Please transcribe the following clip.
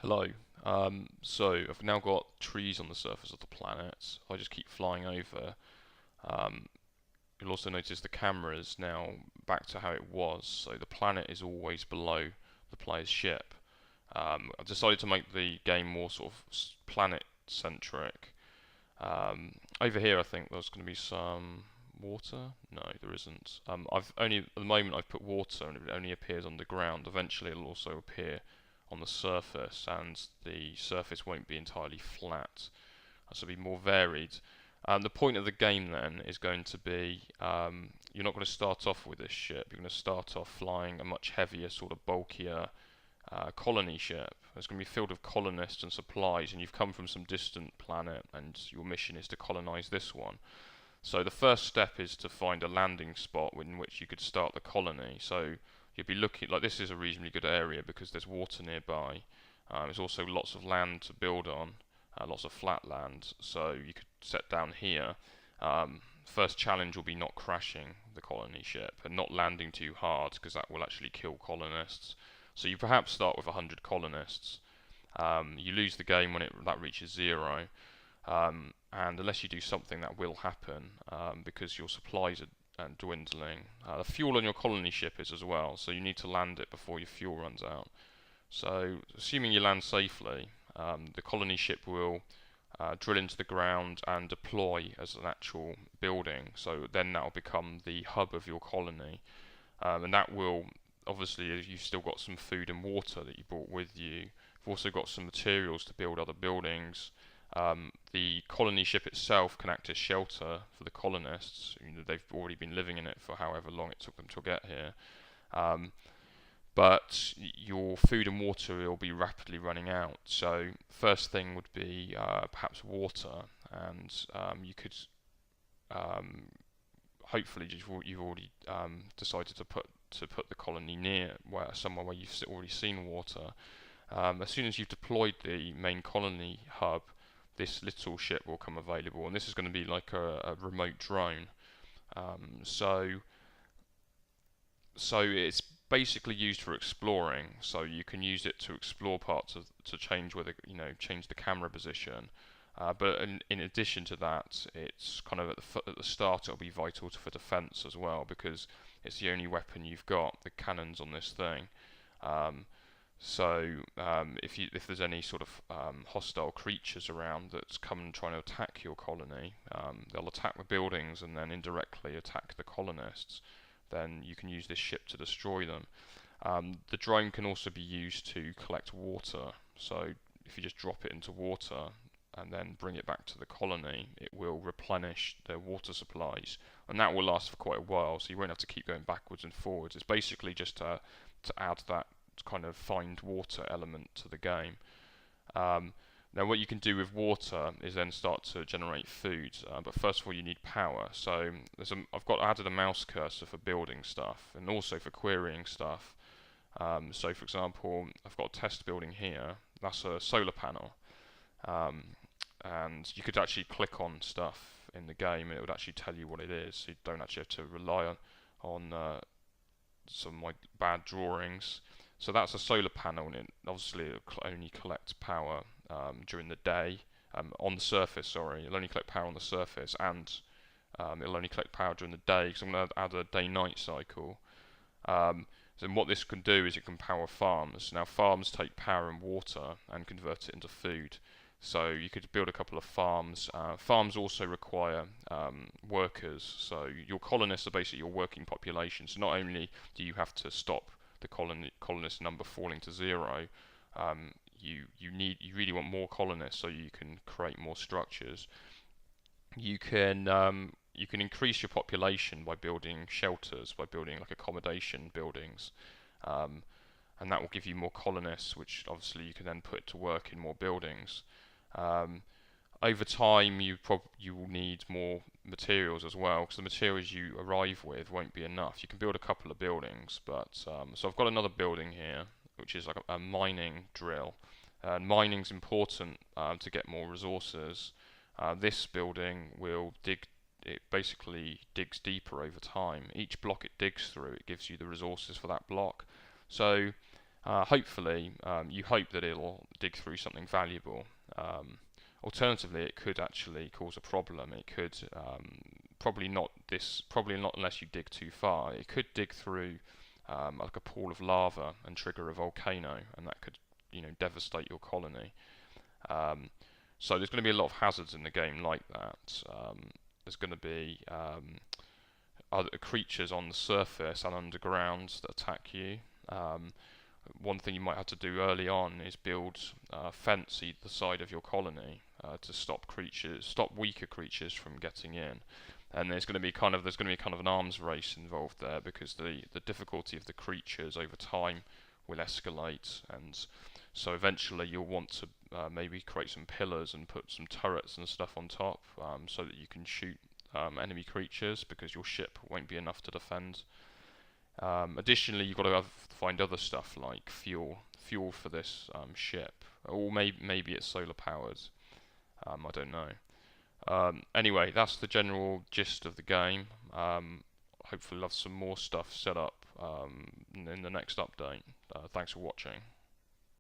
Hello. So I've now got trees on the surface of the planet. I just keep flying over. Um, you'll also notice the camera is now back to how it was. So the planet is always below the player's ship. I've decided to make the game more sort of planet-centric. Over here, I think there's going to be some water. No, there isn't. I've only at the moment I've put water, and it only appears underground. Eventually, it'll also appear on the surface, and the surface won't be entirely flat. So it'll be more varied. The point of the game then is going to be you're not going to start off with this ship. You're going to start off flying a much heavier, sort of bulkier colony ship. It's going to be filled with colonists and supplies, and you've come from some distant planet, and your mission is to colonize this one. So the first step is to find a landing spot in which you could start the colony. So you'd be looking like this is a reasonably good area because there's water nearby. There's also lots of land to build on, lots of flat land. So you could set down here. First challenge will be not crashing the colony ship and not landing too hard because that will actually kill colonists. So you perhaps start with 100 colonists. You lose the game when that reaches zero, and unless you do something, that will happen because your supplies are dwindling. The fuel on your colony ship is as well, so you need to land it before your fuel runs out. So, assuming you land safely, the colony ship will drill into the ground and deploy as an actual building. So then that will become the hub of your colony, and that will obviously you've still got some food and water that you brought with you. You've also got some materials to build other buildings. The colony ship itself can act as shelter for the colonists. They've already been living in it for however long it took them to get here. Um, but your food and water will be rapidly running out. So first thing would be perhaps water, and you could hopefully you've already decided to put the colony near somewhere where you've already seen water. As soon as you've deployed the main colony hub, this little ship will come available, and this is going to be like a remote drone. Um, so so it's basically used for exploring. So you can use it to explore parts of to change whether change the camera position. But in addition to that, it's kind of at the start it'll be vital for defense as well because it's the only weapon you've got, the cannons on this thing. Um, if there's any sort of hostile creatures around that's come and trying to attack your colony, they'll attack the buildings and then indirectly attack the colonists. Then you can use this ship to destroy them. The drone can also be used to collect water. So if you just drop it into water and then bring it back to the colony, it will replenish their water supplies, and that will last for quite a while. So you won't have to keep going backwards and forwards. It's basically just to add that kind of find water element to the game. Now what you can do with water is then start to generate food, but first of all you need power. So I've got added a mouse cursor for building stuff and also for querying stuff. So for example, I've got a test building here. That's a solar panel, um, and you could actually click on stuff in the game and it would actually tell you what it is. So you don't actually have to rely on some of my bad drawings. So that's a solar panel, and obviously it'll only collect power during the day. On the surface, sorry, it'll only collect power on the surface, and it'll only collect power during the day because I'm going to add a day-night cycle. So what this can do is it can power farms. Now farms take power and water and convert it into food. So you could build a couple of farms. Farms also require workers. So your colonists are basically your working population. So not only do you have to stop the colonist number falling to zero, you really want more colonists so you can create more structures. You can increase your population by building shelters, by building like accommodation buildings, um, and that will give you more colonists, which obviously you can then put to work in more buildings. Um, Over time, you will need more materials as well, because the materials you arrive with won't be enough. You can build a couple of buildings, but so I've got another building here, which is like a mining drill. Mining's important to get more resources. This building will dig. It basically digs deeper over time. Each block it digs through, it gives you the resources for that block. So Hopefully, you hope that it'll dig through something valuable. Alternatively, it could actually cause a problem. It could probably not unless you dig too far. It could dig through like a pool of lava and trigger a volcano, and that could, devastate your colony. Um, so there's going to be a lot of hazards in the game like that. There's going to be other creatures on the surface and underground that attack you. One thing you might have to do early on is build a fence either side of your colony to stop weaker creatures from getting in. And there's going to be kind of an arms race involved there, because the difficulty of the creatures over time will escalate, and so eventually you'll want to maybe create some pillars and put some turrets and stuff on top, so that you can shoot enemy creatures, because your ship won't be enough to defend. Additionally, you've got to find other stuff like fuel for this ship, or maybe it's solar powered. I don't know. Anyway, that's the general gist of the game. Hopefully, I'll have some more stuff set up in the next update. Thanks for watching.